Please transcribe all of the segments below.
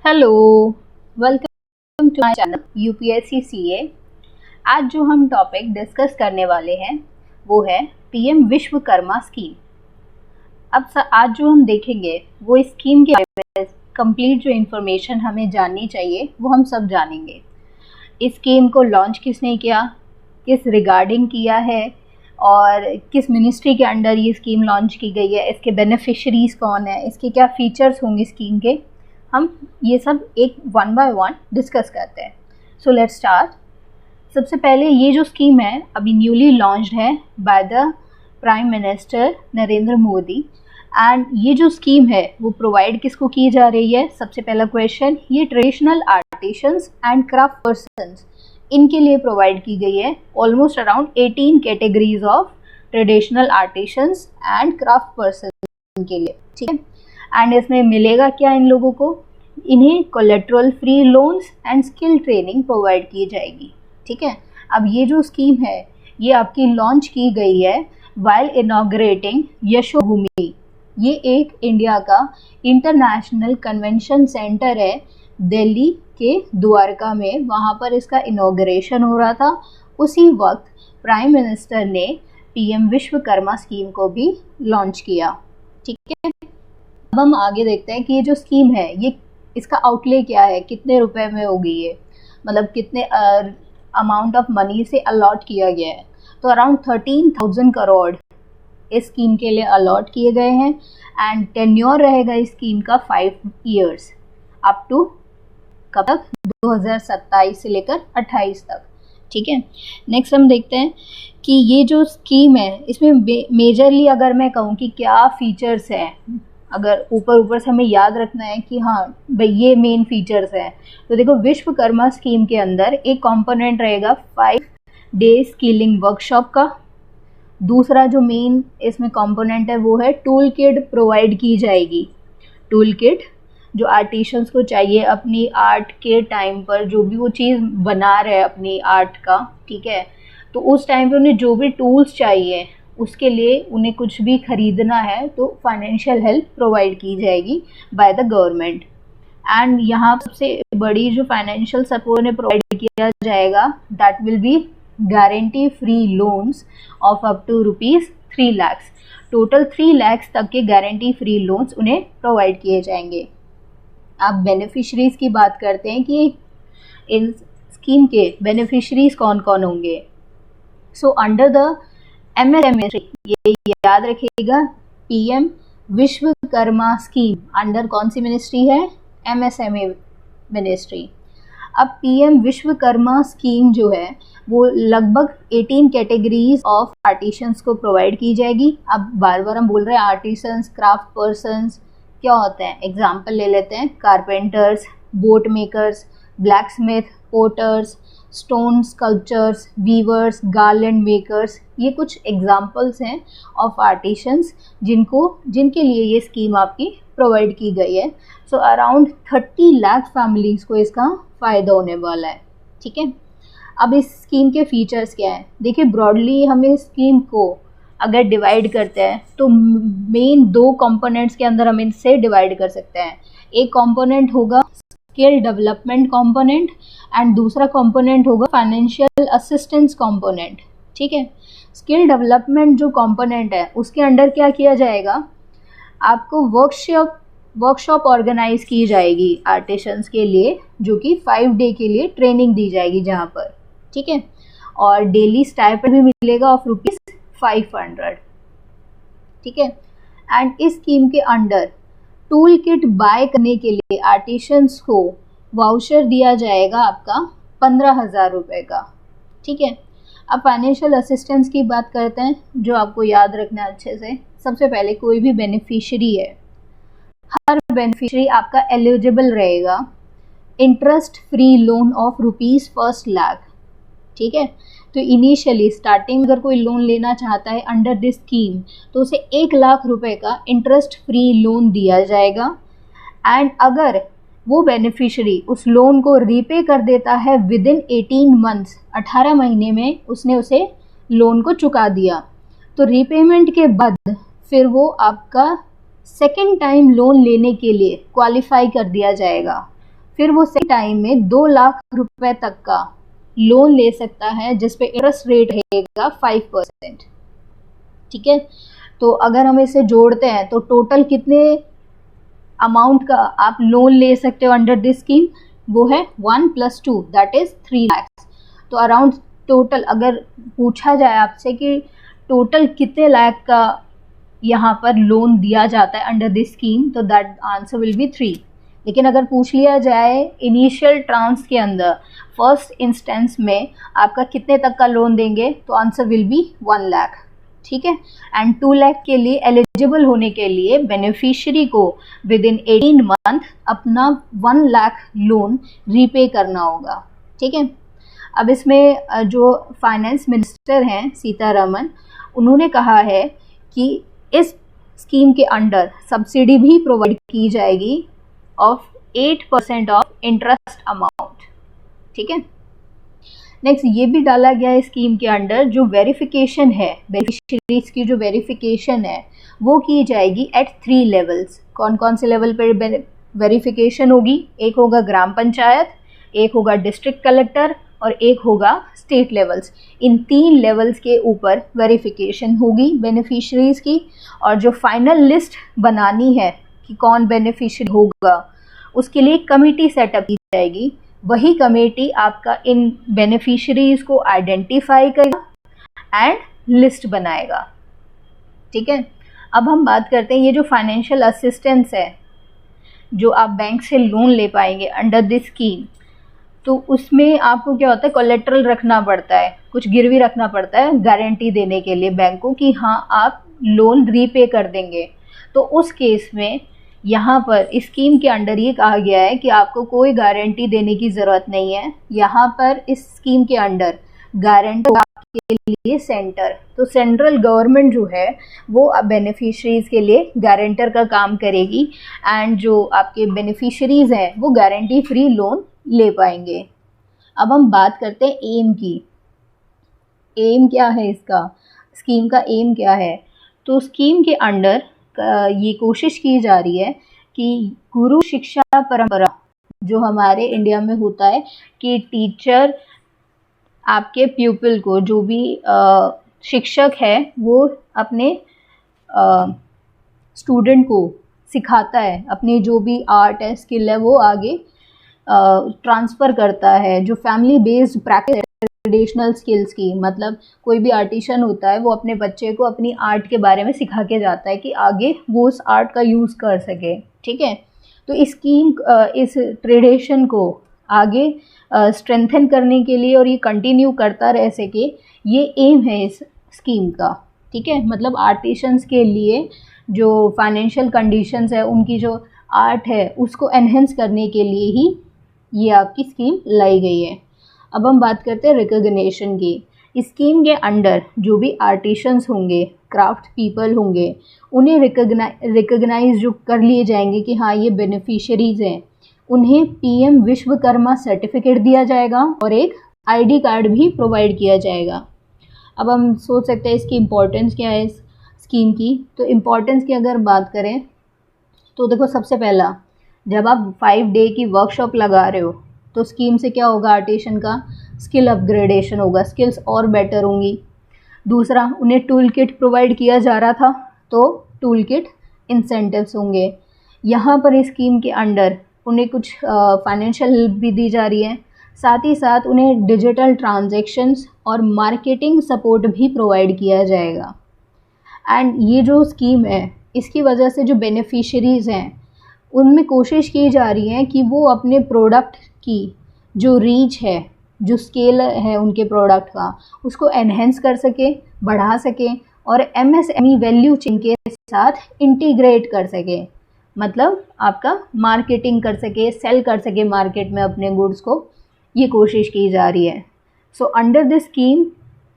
Hello, welcome to my channel UPSC CA. आज जो हम टॉपिक डिस्कस करने वाले हैं वो है पीएम विश्वकर्मा स्कीम। आज जो हम देखेंगे वो इस स्कीम के बारे में कंप्लीट जो इन्फॉर्मेशन हमें जाननी चाहिए वो हम सब जानेंगे। इस स्कीम को लॉन्च किसने किया, किस रिगार्डिंग किया है और किस मिनिस्ट्री के अंडर ये स्कीम लॉन्च की गई है, इसके बेनिफिशरीज कौन है, इसके क्या फीचर्स होंगे स्कीम के, हम ये सब एक वन बाय वन डिस्कस करते हैं। So let's start. सबसे पहले ये जो स्कीम है अभी न्यूली लॉन्च्ड है by the prime minister Narendra Modi. And ये जो स्कीम है वो प्रोवाइड किसको की जा रही है? सबसे पहला क्वेश्चन, ये traditional artisans and craft persons इनके लिए प्रोवाइड की गई है। Almost around 18 categories of traditional artisans and craft person के लिए, ठीक है। एंड इसमें मिलेगा क्या इन लोगों को? इन्हें collateral free loans and skill training provide की जाएगी, ठीक है। अब ये जो स्कीम है ये आपकी लॉन्च की गई है वाइल इनॉग्रेटिंग यशोभूमि। ये एक इंडिया का इंटरनेशनल कन्वेंशन सेंटर है दिल्ली के द्वारका में, वहाँ पर इसका इनॉग्रेशन हो रहा था। उसी वक्त प्राइम मिनिस्टर ने पीएम विश्वकर्मा स्कीम को भी लॉन्च किया, ठीक है। अब हम आगे देखते हैं कि ये जो स्कीम है ये इसका आउटले क्या है, कितने रुपए में होगी ये, मतलब कितने अमाउंट ऑफ मनी से अलॉट किया गया है। तो अराउंड 13,000 करोड़ इस स्कीम के लिए अलॉट किए गए हैं। एंड टेन्योर रहेगा इस स्कीम का 5 ईयर्स अप टू कब तक? 2027 से लेकर 28 तक, ठीक है। नेक्स्ट हम देखते हैं कि ये जो स्कीम है इसमें मेजरली अगर मैं कहूँ कि क्या फीचर्स हैं, अगर ऊपर से हमें याद रखना है कि हाँ भाई ये मेन फीचर्स हैं, तो देखो विश्वकर्मा स्कीम के अंदर एक कंपोनेंट रहेगा 5 डे स्किलिंग वर्कशॉप का। दूसरा जो मेन इसमें कंपोनेंट है वो है टूल किट प्रोवाइड की जाएगी। टूल किट जो आर्टिशंस को चाहिए अपनी आर्ट के टाइम पर, जो भी वो चीज़ बना रहे हैं अपनी आर्ट का, ठीक है, तो उस टाइम पे उन्हें जो भी टूल्स चाहिए उसके लिए उन्हें कुछ भी खरीदना है तो फाइनेंशियल हेल्प प्रोवाइड की जाएगी बाय द गवर्नमेंट। एंड यहाँ सबसे बड़ी जो फाइनेंशियल सपोर्ट उन्हें प्रोवाइड किया जाएगा that will be guarantee free loans of up to ₹3 lakh. Total 3 lakh तक के गारंटी फ्री लोन्स उन्हें प्रोवाइड किए जाएंगे। अब बेनिफिशरीज की बात करते हैं कि इन स्कीम के बेनिफिशरीज कौन कौन होंगे। सो अंडर द MSME, ये याद रखिएगा, पीएम विश्वकर्मा स्कीम अंडर कौन सी मिनिस्ट्री है? MSME ministry. अब पीएम विश्वकर्मा स्कीम जो है वो लगभग 18 कैटेगरीज ऑफ आर्टिशंस को प्रोवाइड की जाएगी। अब बार बार हम बोल रहे हैं आर्टिसंस, क्राफ्ट पर्सन्स क्या होते हैं, एग्जाम्पल ले लेते हैं। Carpenters, boat makers, blacksmith, potters, stone sculptures, weavers, garland makers, ये कुछ एग्जाम्पल्स हैं ऑफ आर्टिशंस जिनके लिए ये स्कीम आपकी प्रोवाइड की गई है। सो अराउंड 30 लाख फैमिलीज़ को इसका फ़ायदा होने वाला है, ठीक है। अब इस स्कीम के फीचर्स क्या हैं? देखिए ब्रॉडली हम इस स्कीम को अगर डिवाइड करते हैं तो मेन 2 कंपोनेंट्स के अंदर हम इनसे डिवाइड कर सकते हैं। एक कंपोनेंट होगा स्किल डेवलपमेंट कंपोनेंट एंड दूसरा कंपोनेंट होगा फाइनेंशियल असिस्टेंस कंपोनेंट, ठीक है। स्किल डेवलपमेंट जो कंपोनेंट है उसके अंडर क्या किया जाएगा? आपको वर्कशॉप ऑर्गेनाइज की जाएगी आर्टिशंस के लिए, जो कि 5 डे के लिए ट्रेनिंग दी जाएगी जहाँ पर, ठीक है। और डेली स्टाइपेंड भी मिलेगा ऑफ ₹500, ठीक है। एंड इस स्कीम के अंडर टूल किट बाय करने के लिए आर्टिशंस को वाउचर दिया जाएगा आपका 15,000 रुपये का, ठीक है। अब फाइनेंशियल असिस्टेंस की बात करते हैं जो आपको याद रखना है अच्छे से। सबसे पहले कोई भी बेनिफिशियरी है, हर बेनिफिशियरी आपका एलिजिबल रहेगा interest free loan of ₹1 lakh, ठीक है। तो इनिशियली स्टार्टिंग अगर कोई लोन लेना चाहता है अंडर दिस स्कीम तो उसे 1 लाख रुपए का इंटरेस्ट फ्री लोन दिया जाएगा। एंड अगर वो बेनिफिशियरी उस लोन को रीपे कर देता है विदिन 18 मंथ्स, 18 महीने में उसने उसे लोन को चुका दिया, तो रीपेमेंट के बाद फिर वो आपका सेकेंड टाइम लोन लेने के लिए क्वालिफाई कर दिया जाएगा। फिर वो सेम टाइम में 2 लाख रुपए तक का लोन ले सकता है जिस पे इंटरेस्ट रेट रहेगा 5%। ठीक है, तो अगर हम इसे जोड़ते हैं तो टोटल कितने अमाउंट का आप लोन ले सकते हो अंडर दिस स्कीम, वो है 1 + 2 दैट इज 3 लाख। तो अराउंड टोटल अगर पूछा जाए आपसे कि टोटल कितने लाख का यहाँ पर लोन दिया जाता है अंडर दिस स्कीम, तो दैट आंसर विल बी 3। लेकिन अगर पूछ लिया जाए इनिशियल ट्रांस के अंदर फर्स्ट इंस्टेंस में आपका कितने तक का लोन देंगे, तो आंसर विल बी 1 लाख। ठीक है, एंड 2 लाख के लिए एलिजिबल होने के लिए बेनिफिशियरी को विद इन 18 मंथ अपना 1 लाख लोन रीपे करना होगा। ठीक है, अब इसमें जो फाइनेंस मिनिस्टर हैं सीतारमन, उन्होंने कहा है कि इस स्कीम के अंडर सब्सिडी भी प्रोवाइड की जाएगी ऑफ 8% ऑफ इंटरेस्ट अमाउंट। ठीक है, नेक्स्ट ये भी डाला गया है स्कीम के अंडर जो वेरिफिकेशन है, बेनिफिशियरीज की जो वेरिफिकेशन है वो की जाएगी एट 3 लेवल्स। कौन कौन से लेवल पर वेरिफिकेशन होगी, एक होगा ग्राम पंचायत, एक होगा डिस्ट्रिक्ट कलेक्टर और एक होगा स्टेट लेवल्स। इन 3 लेवल्स के ऊपर वेरिफिकेशन होगी बेनिफिशियरीज की, और जो फाइनल लिस्ट बनानी है कि कौन बेनिफिशियरी होगा उसके लिए कमेटी सेटअप की जाएगी। वही कमेटी आपका इन बेनिफिशियरीज को आइडेंटिफाई करेगा एंड लिस्ट बनाएगा। ठीक है, अब हम बात करते हैं ये जो फाइनेंशियल असिस्टेंस है जो आप बैंक से लोन ले पाएंगे अंडर दिस स्कीम, तो उसमें आपको क्या होता है, कोलेट्रल रखना पड़ता है, कुछ गिरवी रखना पड़ता है गारंटी देने के लिए बैंक को कि हाँ आप लोन रीपे कर देंगे। तो उस केस में यहाँ पर इस स्कीम के अंडर ये कहा गया है कि आपको कोई गारंटी देने की ज़रूरत नहीं है। यहाँ पर इस स्कीम के अंडर गारंटर के लिए सेंटर, तो सेंट्रल गवर्नमेंट जो है वो अब बेनिफिशरीज़ के लिए गारंटर का काम करेगी एंड जो आपके बेनिफिशरीज़ हैं वो गारंटी फ्री लोन ले पाएंगे। अब हम बात करते हैं एम की। एम क्या है इसका, स्कीम का एम क्या है, तो स्कीम के अंडर ये कोशिश की जा रही है कि गुरु शिक्षा परंपरा जो हमारे इंडिया में होता है कि टीचर आपके प्यूपिल को, जो भी शिक्षक है वो अपने स्टूडेंट को सिखाता है, अपनी जो भी आर्ट है स्किल है वो आगे ट्रांसफ़र करता है। जो family based practice traditional skills की, मतलब कोई भी आर्टिशन होता है वो अपने बच्चे को अपनी आर्ट के बारे में सिखा के जाता है कि आगे वो उस आर्ट का यूज़ कर सके। ठीक है, तो इस स्कीम इस ट्रेडिशन को आगे स्ट्रेंथन करने के लिए और ये कंटिन्यू करता रह सके, ये एम है इस स्कीम का। ठीक है, मतलब आर्टिशंस के लिए जो फाइनेंशियल कंडीशंस है, उनकी जो आर्ट है उसको एनहेंस करने के लिए ही ये आपकी स्कीम लाई गई है। अब हम बात करते हैं रिकॉग्निशन की। इस स्कीम के अंडर जो भी आर्टिशंस होंगे, क्राफ्ट पीपल होंगे, उन्हें रिकॉग्नाइज जो कर लिए जाएंगे कि हाँ ये बेनिफिशियरीज हैं, उन्हें पीएम विश्वकर्मा सर्टिफिकेट दिया जाएगा और एक आईडी कार्ड भी प्रोवाइड किया जाएगा। अब हम सोच सकते हैं इसकी इम्पोर्टेंस क्या है इस स्कीम की। तो इम्पोर्टेंस की अगर बात करें तो देखो, सबसे पहला जब आप 5 डे की वर्कशॉप लगा रहे हो तो स्कीम से क्या होगा, आर्टिशन का स्किल अपग्रेडेशन होगा, स्किल्स और बेटर होंगी। दूसरा, उन्हें टूल किट प्रोवाइड किया जा रहा था तो टूल किट इंसेंटिव्स होंगे। यहाँ पर इस स्कीम के अंडर उन्हें कुछ फाइनेंशियल हेल्प भी दी जा रही है, साथ ही साथ उन्हें डिजिटल ट्रांजैक्शंस और मार्केटिंग सपोर्ट भी प्रोवाइड किया जाएगा। एंड ये जो स्कीम है इसकी वजह से जो बेनिफिशियरीज़ हैं उनमें कोशिश की जा रही है कि वो अपने प्रोडक्ट की जो रीच है, जो स्केल है उनके प्रोडक्ट का, उसको एनहेंस कर सके, बढ़ा सके और एमएसएमई वैल्यू चेन के साथ इंटीग्रेट कर सके, मतलब आपका मार्केटिंग कर सके, सेल कर सके मार्केट में अपने गुड्स को, ये कोशिश की जा रही है। So under this scheme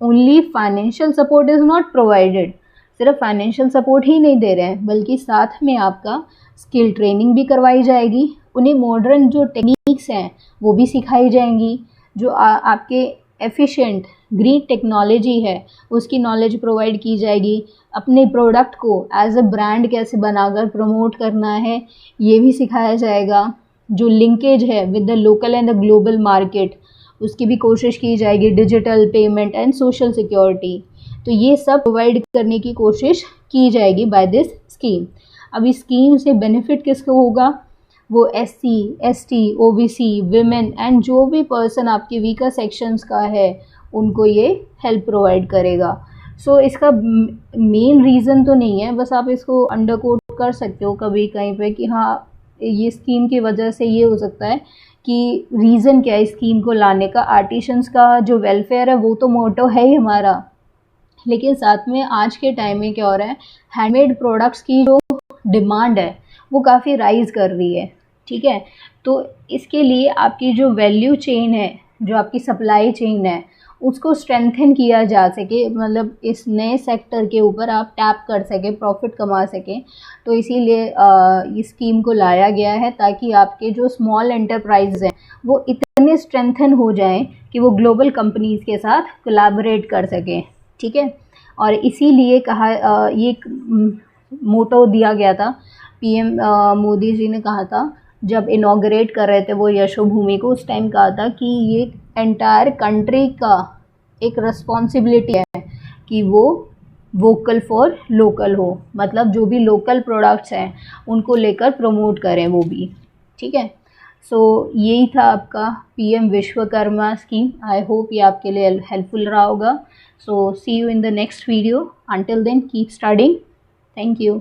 only financial support is not provided, सिर्फ फाइनेंशियल सपोर्ट ही नहीं दे रहे हैं बल्कि साथ में आपका स्किल ट्रेनिंग भी करवाई जाएगी, उन्हें मॉडर्न जो टेक्निक्स हैं वो भी सिखाई जाएंगी, जो आपके एफिशिएंट ग्रीन टेक्नोलॉजी है उसकी नॉलेज प्रोवाइड की जाएगी, अपने प्रोडक्ट को एज अ ब्रांड कैसे बनाकर प्रमोट करना है ये भी सिखाया जाएगा। जो लिंकेज है with the local and the global market, उसकी भी कोशिश की जाएगी, digital payment and social security. तो ये सब प्रोवाइड करने की कोशिश की जाएगी बाय दिस स्कीम। अब इस स्कीम से बेनिफिट किसको होगा? वो SC, ST, OBC, women and जो भी पर्सन आपके वीकर सेक्शंस का है उनको ये हेल्प प्रोवाइड करेगा। सो इसका मेन रीज़न तो नहीं है, बस आप इसको अंडर कोट कर सकते हो कभी कहीं पे कि हाँ ये स्कीम की वजह से ये हो सकता है कि रीज़न क्या है इस स्कीम को लाने का। आर्टिशंस का जो वेलफेयर है वो तो मोटो है ही हमारा, लेकिन साथ में आज के टाइम में क्या हो रहा है, हैंडमेड प्रोडक्ट्स की जो डिमांड है वो काफ़ी राइज कर रही है, ठीक है। तो इसके लिए आपकी जो वैल्यू चेन है, जो आपकी सप्लाई चेन है, उसको स्ट्रेंथन किया जा सके, मतलब इस नए सेक्टर के ऊपर आप टैप कर सके, प्रॉफिट कमा सके। तो इसीलिए इस स्कीम को लाया गया है ताकि आपके जो स्मॉल एंटरप्राइज हैं वो इतने स्ट्रेंथन हो जाएं कि वो ग्लोबल कंपनीज़ के साथ कोलैबोरेट कर सकें, ठीक है। और इसीलिए कहा ये मोटो दिया गया था, PM मोदी जी ने कहा था जब इनॉग्रेट कर रहे थे वो यशोभूमि को, उस टाइम कहा था कि ये एंटायर कंट्री का एक रिस्पॉन्सिबिलिटी है कि वो वोकल फॉर लोकल हो, मतलब जो भी लोकल प्रोडक्ट्स हैं उनको लेकर प्रमोट करें वो भी, ठीक है। सो यही था आपका PM Vishwakarma scheme. I hope ये आपके लिए हेल्पफुल रहा होगा। So see you in the next video. Until then keep studying. Thank you.